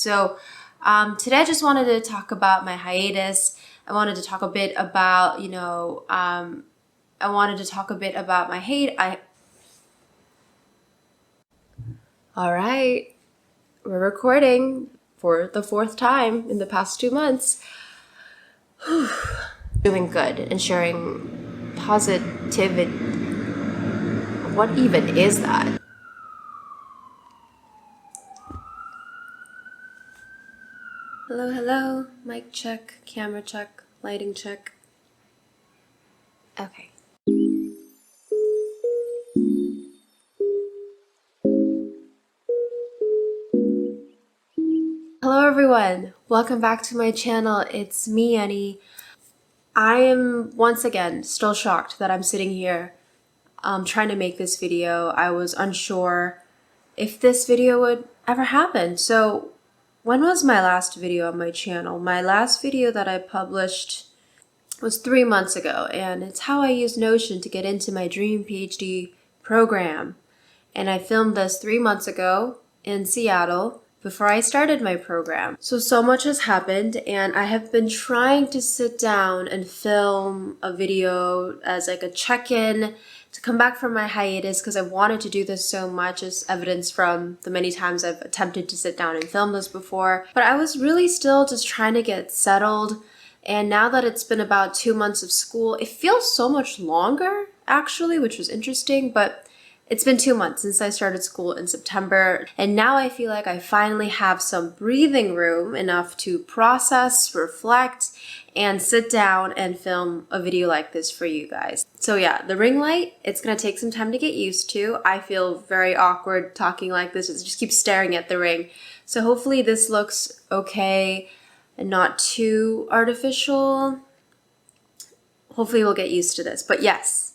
So today I just wanted to talk about my hiatus. I wanted to talk a bit about, my hate. All right, we're recording for the fourth time in the past 2 months. Doing good and sharing positivity. What even is that? Hello, hello. Mic check, camera check, lighting check. Okay. Hello everyone. Welcome back to my channel. It's me, Yeonni. I am once again still shocked that I'm sitting here trying to make this video. I was unsure if this video would ever happen. So when was my last video on my channel? My last video that I published was 3 months ago, and it's how I use Notion to get into my dream PhD program. And I filmed this 3 months ago in Seattle before I started my program. So much has happened, and I have been trying to sit down and film a video as like a check-in to come back from my hiatus, because I've wanted to do this so much, as evidenced from the many times I've attempted to sit down and film this before. But I was really still just trying to get settled. And now that it's been about 2 months of school, it feels so much longer actually, which was interesting, but it's been 2 months since I started school in September, and now I feel like I finally have some breathing room enough to process, reflect, and sit down and film a video like this for you guys. So yeah, the ring light, it's gonna take some time to get used to. I feel very awkward talking like this, I just keep staring at the ring. So hopefully this looks okay and not too artificial. Hopefully we'll get used to this, but yes,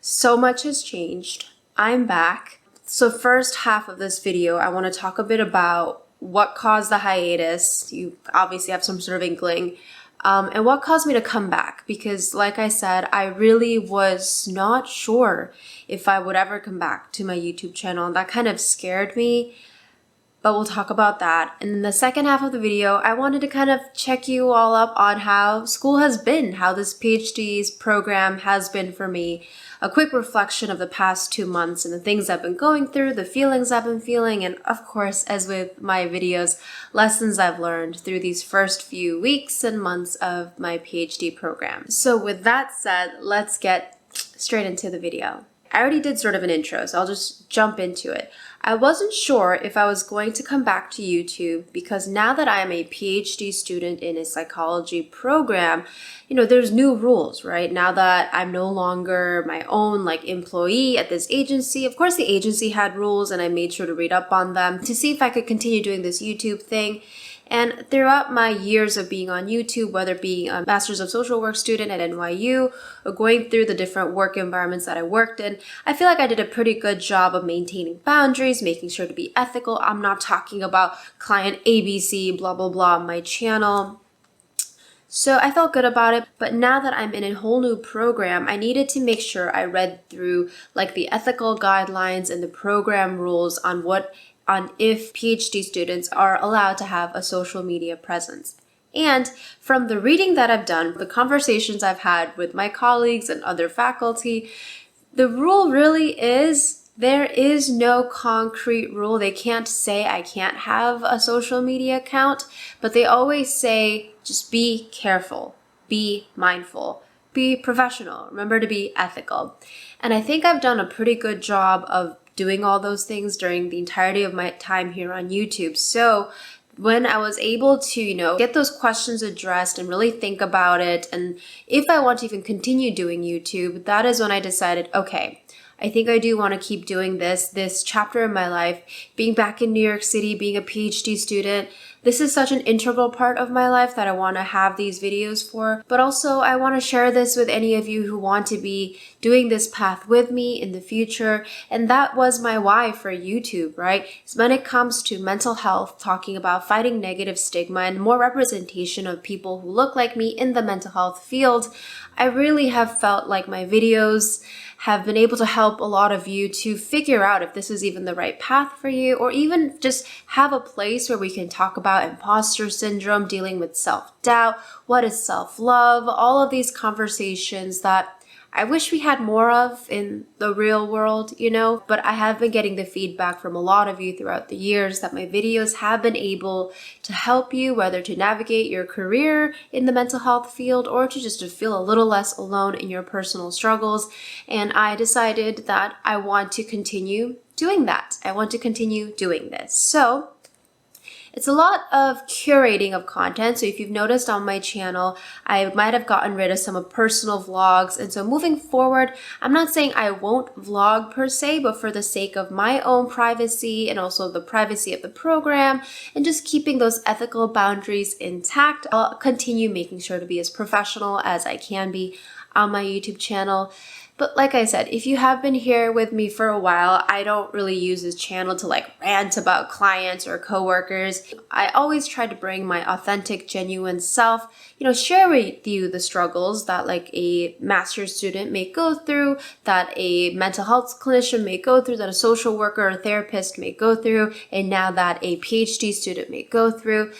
so much has changed. I'm back. So first half of this video, I want to talk a bit about what caused the hiatus. You obviously have some sort of inkling. And what caused me to come back, because like I said, I really was not sure if I would ever come back to my YouTube channel, and that kind of scared me. But we'll talk about that. And in the second half of the video, I wanted to kind of check you all up on how school has been, how this PhD's program has been for me. A quick reflection of the past 2 months and the things I've been going through, the feelings I've been feeling, and of course, as with my videos, lessons I've learned through these first few weeks and months of my PhD program. So with that said, let's get straight into the video. I already did sort of an intro, so I'll just jump into it. I wasn't sure if I was going to come back to YouTube, because now that I am a PhD student in a psychology program, there's new rules, right? Now that I'm no longer my own employee at this agency, of course the agency had rules, and I made sure to read up on them to see if I could continue doing this YouTube thing. And throughout my years of being on YouTube, whether being a Master's of Social Work student at NYU or going through the different work environments that I worked in, I feel like I did a pretty good job of maintaining boundaries, making sure to be ethical. I'm not talking about client ABC, blah, blah, blah on my channel. So I felt good about it, but now that I'm in a whole new program, I needed to make sure I read through the ethical guidelines and the program rules on if PhD students are allowed to have a social media presence. And from the reading that I've done, the conversations I've had with my colleagues and other faculty, the rule really is there is no concrete rule. They can't say I can't have a social media account, but they always say just be careful, be mindful, be professional, remember to be ethical. And I think I've done a pretty good job of doing all those things during the entirety of my time here on YouTube. So when I was able to, get those questions addressed and really think about it, and if I want to even continue doing YouTube, that is when I decided, okay, I think I do want to keep doing this chapter in my life, being back in New York City, being a PhD student. This is such an integral part of my life that I want to have these videos for, but also I want to share this with any of you who want to be doing this path with me in the future. And that was my why for YouTube, right? So when it comes to mental health, talking about fighting negative stigma and more representation of people who look like me in the mental health field, I really have felt like my videos have been able to help a lot of you to figure out if this is even the right path for you, or even just have a place where we can talk about imposter syndrome, dealing with self-doubt, what is self-love, all of these conversations that I wish we had more of in the real world, but I have been getting the feedback from a lot of you throughout the years that my videos have been able to help you, whether to navigate your career in the mental health field or to just to feel a little less alone in your personal struggles. And I decided that I want to continue doing that. I want to continue doing this. So it's a lot of curating of content. So if you've noticed on my channel, I might have gotten rid of some of personal vlogs. And so moving forward, I'm not saying I won't vlog per se, but for the sake of my own privacy and also the privacy of the program and just keeping those ethical boundaries intact, I'll continue making sure to be as professional as I can be on my YouTube channel. But like I said, if you have been here with me for a while, I don't really use this channel to rant about clients or coworkers. I always try to bring my authentic, genuine self, share with you the struggles that a master's student may go through, that a mental health clinician may go through, that a social worker or therapist may go through, and now that a PhD student may go through.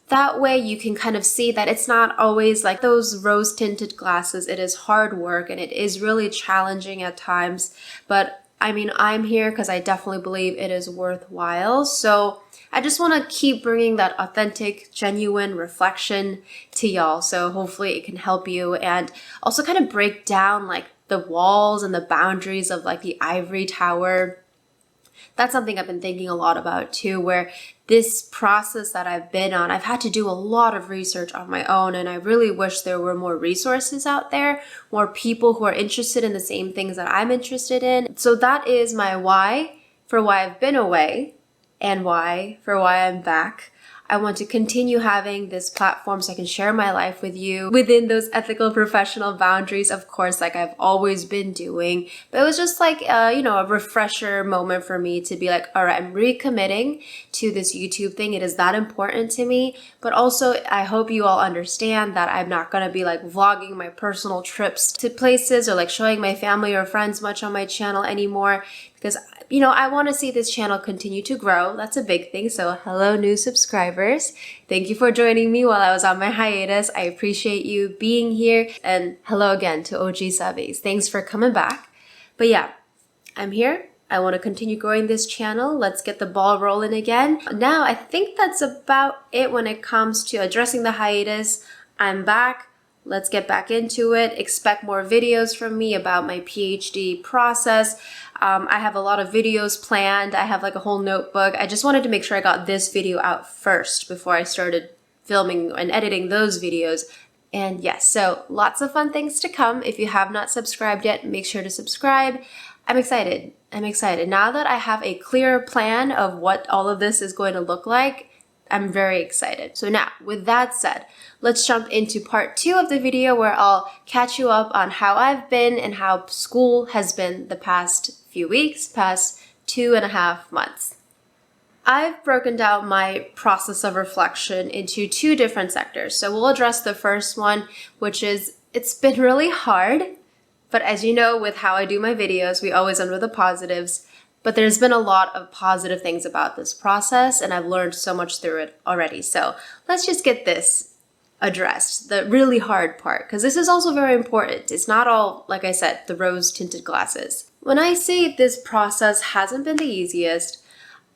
That way you can kind of see that it's not always like those rose-tinted glasses. It is hard work and it is really challenging at times. But I mean, I'm here because I definitely believe it is worthwhile. So I just want to keep bringing that authentic, genuine reflection to y'all. So hopefully it can help you and also kind of break down the walls and the boundaries of the ivory tower. That's something I've been thinking a lot about too, where this process that I've been on, I've had to do a lot of research on my own, and I really wish there were more resources out there, more people who are interested in the same things that I'm interested in. So that is my why for why I've been away and why for why I'm back. I want to continue having this platform so I can share my life with you within those ethical professional boundaries, of course, like I've always been doing. But it was just a refresher moment for me to be all right, I'm recommitting to this YouTube thing. It is that important to me. But also, I hope you all understand that I'm not going to be vlogging my personal trips to places or showing my family or friends much on my channel anymore, because I want to see this channel continue to grow. That's a big thing. So hello, new subscribers. Thank you for joining me while I was on my hiatus. I appreciate you being here. And hello again to OG subbies. Thanks for coming back. But yeah, I'm here. I want to continue growing this channel. Let's get the ball rolling again. Now, I think that's about it when it comes to addressing the hiatus. I'm back. Let's get back into it. Expect more videos from me about my PhD process. I have a lot of videos planned. I have a whole notebook. I just wanted to make sure I got this video out first before I started filming and editing those videos. And yes, so lots of fun things to come. If you have not subscribed yet, make sure to subscribe. I'm excited. I'm excited. Now that I have a clear plan of what all of this is going to look like, I'm very excited. So now, with that said, let's jump into part 2 of the video where I'll catch you up on how I've been and how school has been the past few weeks, past 2.5 months. I've broken down my process of reflection into 2 different sectors. So we'll address the first one, which is it's been really hard, but as you know, with how I do my videos, we always end with the positives. But there's been a lot of positive things about this process, and I've learned so much through it already. So let's just get this addressed, the really hard part, because this is also very important. It's not all, like I said, the rose-tinted glasses. When I say this process hasn't been the easiest,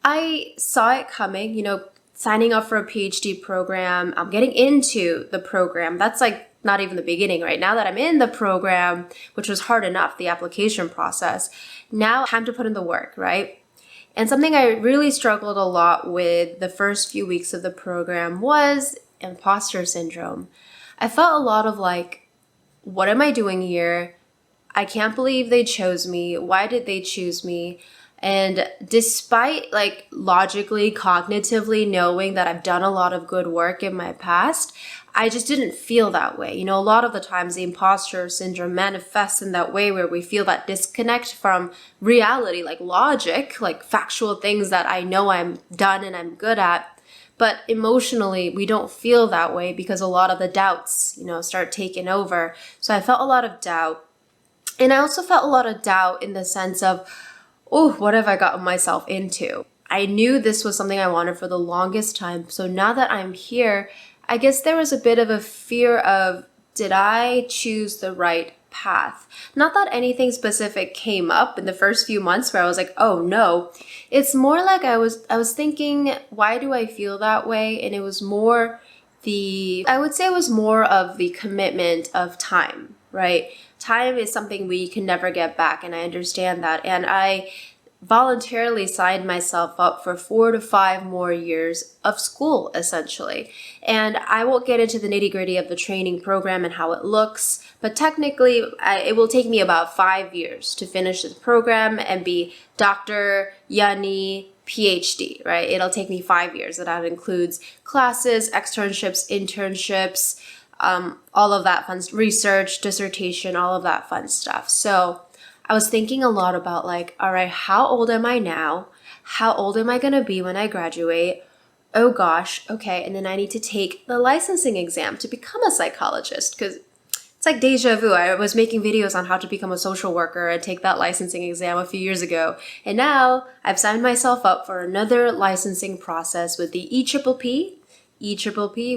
I saw it coming, signing up for a PhD program. I'm getting into the program. That's not even the beginning, right? Now that I'm in the program, which was hard enough, the application process, now time to put in the work, right? And something I really struggled a lot with the first few weeks of the program was imposter syndrome. I felt a lot of what am I doing here? I can't believe they chose me. Why did they choose me? And despite like logically, cognitively knowing that I've done a lot of good work in my past, I just didn't feel that way. A lot of the times the imposter syndrome manifests in that way where we feel that disconnect from reality, like logic, like factual things that I know I'm done and I'm good at. But emotionally, we don't feel that way because a lot of the doubts, start taking over. So I felt a lot of doubt. And I also felt a lot of doubt in the sense of, oh, what have I gotten myself into? I knew this was something I wanted for the longest time. So now that I'm here, I guess there was a bit of a fear of, did I choose the right path? Not that anything specific came up in the first few months where I was like, oh no. It's more like I was thinking, why do I feel that way? And it was more I would say it was more of the commitment of time, right? Time is something we can never get back, and I understand that. And I voluntarily signed myself up for 4 to 5 more years of school, essentially. And I won't get into the nitty-gritty of the training program and how it looks, but technically it will take me about 5 years to finish this program and be Dr. Yeonni PhD, right? It'll take me 5 years. And that includes classes, externships, internships, all of that fun research, dissertation, all of that fun stuff. So I was thinking a lot about like, all right, how old am I now? How old am I going to be when I graduate? Oh gosh, okay. And then I need to take the licensing exam to become a psychologist because it's like deja vu. I was making videos on how to become a social worker and take that licensing exam a few years ago. And now I've signed myself up for another licensing process with the EPPP,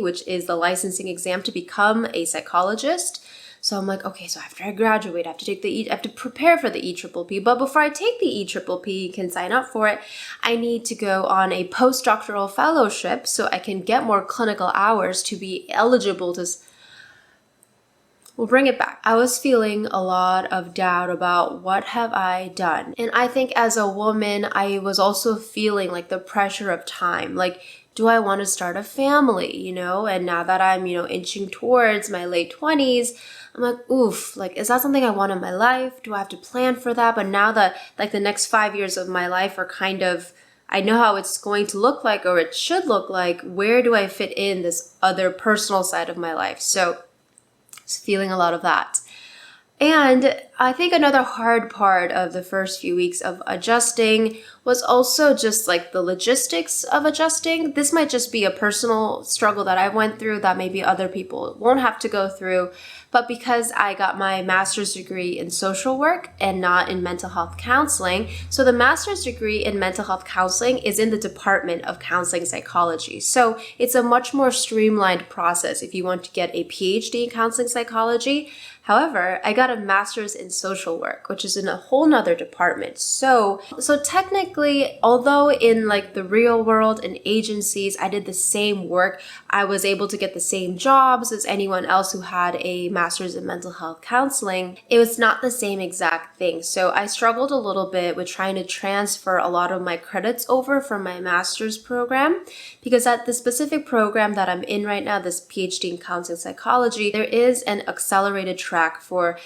which is the licensing exam to become a psychologist. So I'm like, okay, so after I graduate, I have to I have to prepare for the EPPP. But before I take the EPPP, can sign up for it, I need to go on a postdoctoral fellowship so I can get more clinical hours to be eligible to. We'll bring it back. I was feeling a lot of doubt about what have I done. And I think as a woman, I was also feeling like the pressure of time. Like, do I want to start a family, And now that I'm, inching towards my late 20s, I'm like, oof, like, is that something I want in my life? Do I have to plan for that? But now that like the next 5 years of my life are kind of, I know how it's going to look like, or it should look like, where do I fit in this other personal side of my life? So feeling a lot of that. And I think another hard part of the first few weeks of adjusting was also just like the logistics of adjusting. This might just be a personal struggle that I went through that maybe other people won't have to go through. But because I got my master's degree in social work and not in mental health counseling, so the master's degree in mental health counseling is in the Department of Counseling Psychology. So it's a much more streamlined process if you want to get a PhD in counseling psychology. However, I got a master's in social work, which is in a whole nother department. So technically, although in like the real world and agencies, I did the same work, I was able to get the same jobs as anyone else who had a master's in mental health counseling. It was not the same exact thing. So I struggled a little bit with trying to transfer a lot of my credits over from my master's program, because at the specific program that I'm in right now, this PhD in counseling psychology, there is an accelerated track for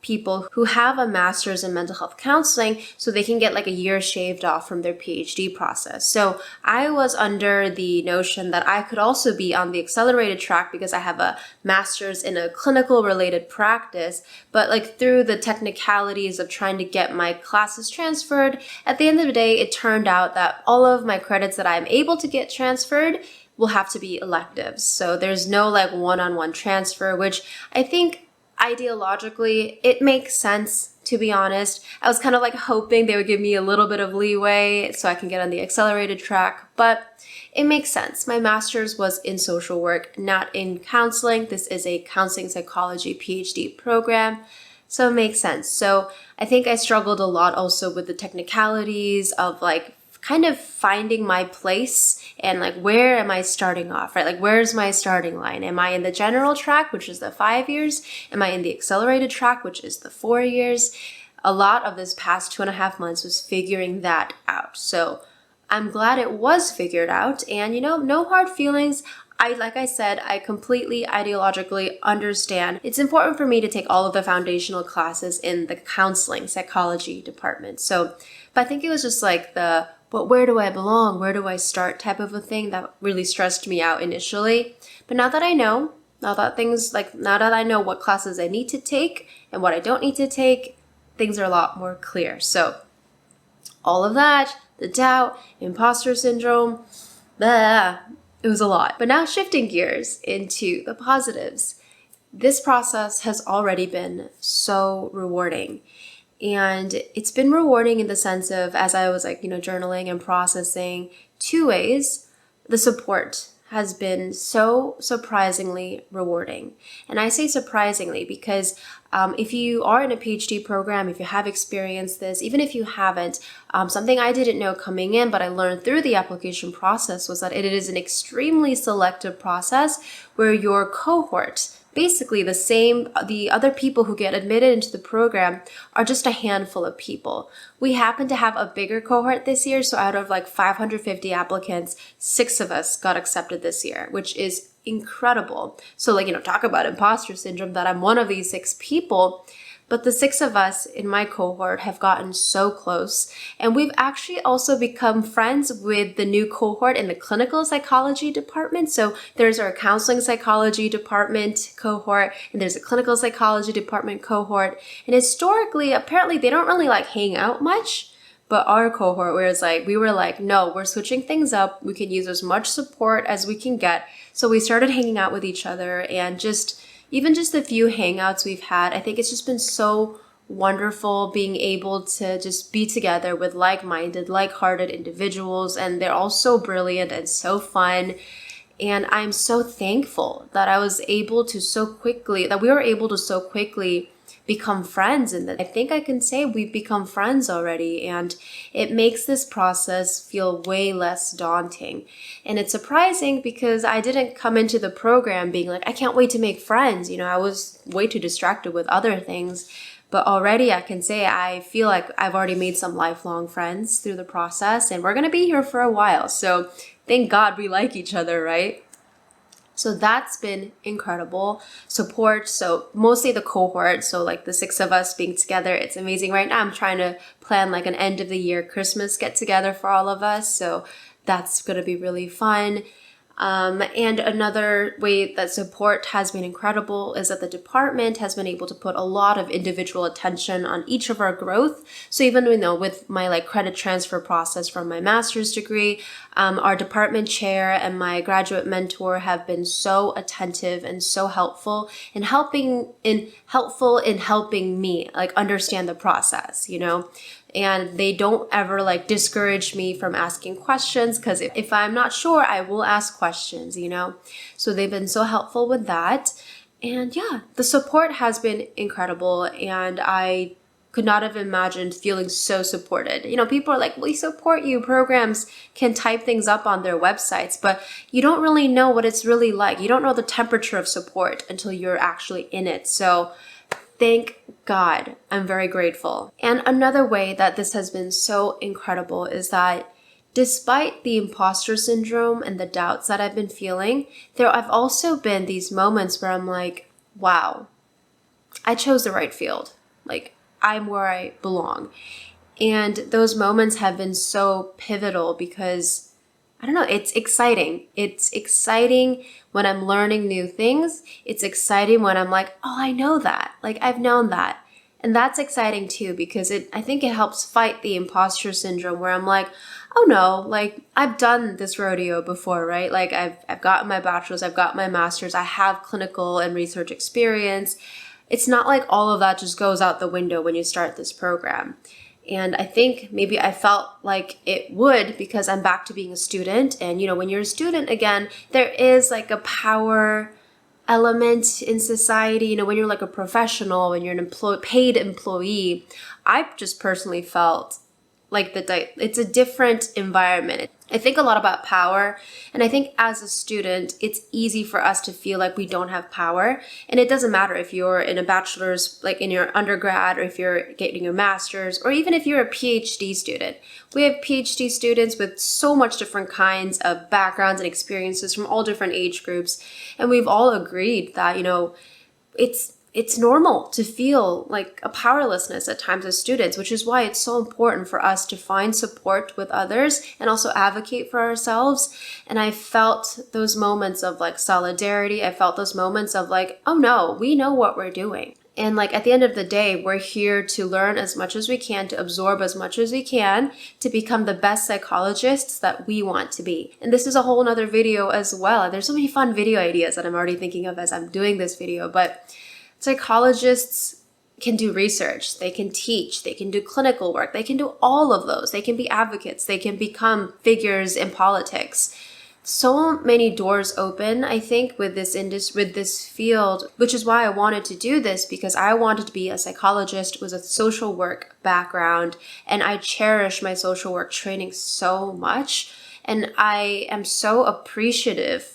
people who have a master's in mental health counseling, so they can get like a year shaved off from their PhD process. So I was under the notion that I could also be on the accelerated track because I have a master's in a clinical related practice, but like through the technicalities of trying to get my classes transferred, at the end of the day, it turned out that all of my credits that I'm able to get transferred will have to be electives. So there's no like one-on-one transfer, which I think ideologically, it makes sense, to be honest. I was kind of like hoping they would give me a little bit of leeway so I can get on the accelerated track, but it makes sense. My master's was in social work, not in counseling. This is a counseling psychology PhD program, so it makes sense. So I think I struggled a lot also with the technicalities of like kind of finding my place and like, where am I starting off, right? Like, where's my starting line? Am I in the general track, which is the 5 years? Am I in the accelerated track, which is the 4 years? A lot of this past 2.5 months was figuring that out. So I'm glad it was figured out, and no hard feelings. Like I said, I completely ideologically understand. It's important for me to take all of the foundational classes in the counseling psychology department. So, but I think it was just like but where do I belong? Where do I start type of a thing that really stressed me out initially. But now that I know, now that I know what classes I need to take and what I don't need to take, things are a lot more clear. So all of that, the doubt, imposter syndrome, blah, it was a lot. But now shifting gears into the positives. This process has already been so rewarding. And it's been rewarding in the sense of, as I was journaling and processing, two ways. The support has been so surprisingly rewarding. And I say surprisingly because if you are in a PhD program, if you have experienced this, even if you haven't, something I didn't know coming in, but I learned through the application process was that it is an extremely selective process where your cohort, basically the other people who get admitted into the program are just a handful of people. We happen to have a bigger cohort this year, so out of 550 applicants, 6 of us got accepted this year, which is incredible. So talk about imposter syndrome that I'm one of these 6 people. But the 6 of us in my cohort have gotten so close. And we've actually also become friends with the new cohort in the clinical psychology department. So there's our counseling psychology department cohort, and there's a clinical psychology department cohort. And historically, apparently they don't really hang out much. But our cohort, we were like, no, we're switching things up. We can use as much support as we can get. So we started hanging out with each other, and even just the few hangouts we've had, I think it's just been so wonderful being able to just be together with like-minded, like-hearted individuals, and they're all so brilliant and so fun. And I'm so thankful that we were able to so quickly become friends, and that I think I can say we've become friends already, and it makes this process feel way less daunting. And it's surprising because I didn't come into the program being like, I can't wait to make friends. I was way too distracted with other things. But already I can say I feel like I've already made some lifelong friends through the process, and we're going to be here for a while. So thank God we like each other, right? So that's been incredible support. So mostly the cohort. So the 6 of us being together, it's amazing. Right now I'm trying to plan an end of the year Christmas get together for all of us. So that's going to be really fun. And another way that support has been incredible is that the department has been able to put a lot of individual attention on each of our growth. So even with my credit transfer process from my master's degree, our department chair and my graduate mentor have been so attentive and so helpful in helping me understand the process, And they don't ever discourage me from asking questions, because if I'm not sure, I will ask questions, So they've been so helpful with that. And yeah, the support has been incredible, and I could not have imagined feeling so supported. People are like, we support you. Programs can type things up on their websites, but you don't really know what it's really like. You don't know the temperature of support until you're actually in it. So thank God, I'm very grateful. And another way that this has been so incredible is that despite the imposter syndrome and the doubts that I've been feeling, there have also been these moments where I'm like, wow, I chose the right field. I'm where I belong. And those moments have been so pivotal because, I don't know, it's exciting. It's exciting when I'm learning new things. It's exciting when I'm like, oh, I know that. I've known that. And that's exciting too, because I think it helps fight the imposter syndrome where I'm like, oh no, I've done this rodeo before, right? I've gotten my bachelor's, I've got my master's, I have clinical and research experience. It's not like all of that just goes out the window when you start this program. And I think maybe I felt like it would because I'm back to being a student. And, when you're a student, again, there is a power element in society. When you're a professional, when you're an paid employee, I just personally felt like it's a different environment. I think a lot about power, and I think as a student, it's easy for us to feel like we don't have power. And it doesn't matter if you're in a bachelor's, like in your undergrad, or if you're getting your master's, or even if you're a PhD student. We have PhD students with so much different kinds of backgrounds and experiences from all different age groups. And we've all agreed that, it's normal to feel like a powerlessness at times as students, which is why it's so important for us to find support with others and also advocate for ourselves. And I felt those moments of like solidarity. I felt those moments of like, oh no, we know what we're doing. And like at the end of the day, we're here to learn as much as we can, to absorb as much as we can, to become the best psychologists that we want to be. And this is a whole nother video as well. There's so many fun video ideas that I'm already thinking of as I'm doing this video, but psychologists can do research, they can teach, they can do clinical work, they can do all of those. They can be advocates, they can become figures in politics. So many doors open, I think, with this field, which is why I wanted to do this, because I wanted to be a psychologist with a social work background, and I cherish my social work training so much, and I am so appreciative.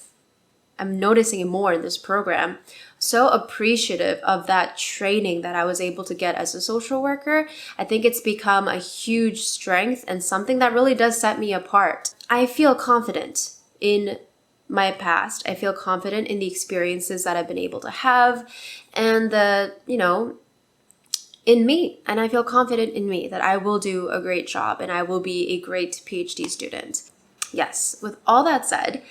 I'm noticing it more in this program. So appreciative of that training that I was able to get as a social worker. I think it's become a huge strength and something that really does set me apart. I feel confident in my past. I feel confident in the experiences that I've been able to have and in me. And I feel confident in me that I will do a great job and I will be a great PhD student. Yes, with all that said,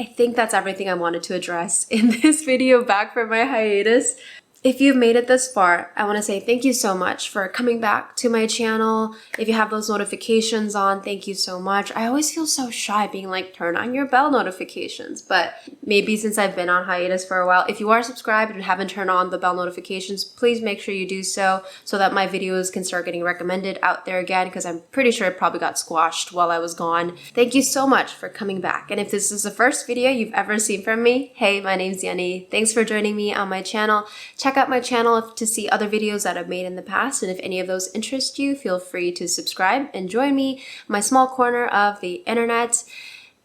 I think that's everything I wanted to address in this video back from my hiatus. If you've made it this far, I want to say thank you so much for coming back to my channel. If you have those notifications on, thank you so much. I always feel so shy being like, turn on your bell notifications, but maybe since I've been on hiatus for a while, if you are subscribed and haven't turned on the bell notifications, please make sure you do so that my videos can start getting recommended out there again, because I'm pretty sure it probably got squashed while I was gone. Thank you so much for coming back. And if this is the first video you've ever seen from me, hey, my name's Yeonni. Thanks for joining me on my channel. Check out my channel to see other videos that I've made in the past, and if any of those interest you, feel free to subscribe and join me in my small corner of the internet.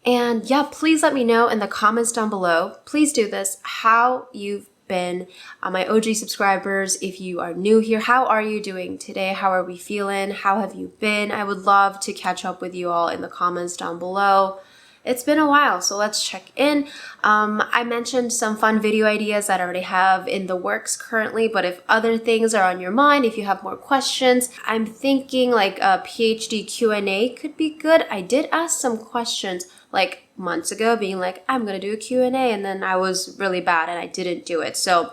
And yeah, please let me know in the comments down below, please do this, how you've been. My OG subscribers, if you are new here, how are you doing today? How are we feeling? How have you been? I would love to catch up with you all in the comments down below. It's been a while, so let's check in. I mentioned some fun video ideas that I already have in the works currently, but if other things are on your mind, if you have more questions, I'm thinking like a PhD Q&A could be good. I did ask some questions like months ago, being like, I'm gonna do a Q&A, and then I was really bad and I didn't do it. So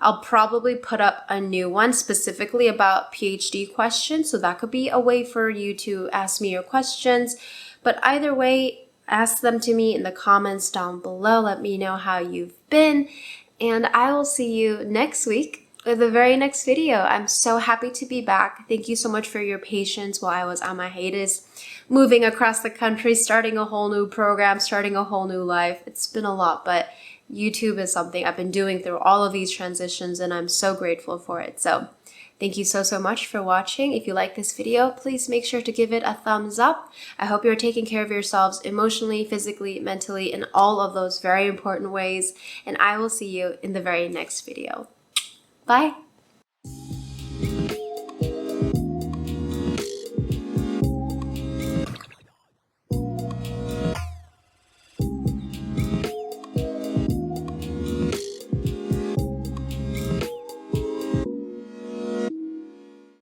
I'll probably put up a new one specifically about PhD questions, so that could be a way for you to ask me your questions. But either way, ask them to me in the comments down below. Let me know how you've been, and I will see you next week with the very next video. I'm so happy to be back. Thank you so much for your patience while I was on my hiatus, moving across the country, starting a whole new program, starting a whole new life. It's been a lot, but YouTube is something I've been doing through all of these transitions, and I'm so grateful for it. So thank you so much for watching. If you like this video, please make sure to give it a thumbs up. I hope you're taking care of yourselves emotionally, physically, mentally, in all of those very important ways. And I will see you in the very next video. Bye.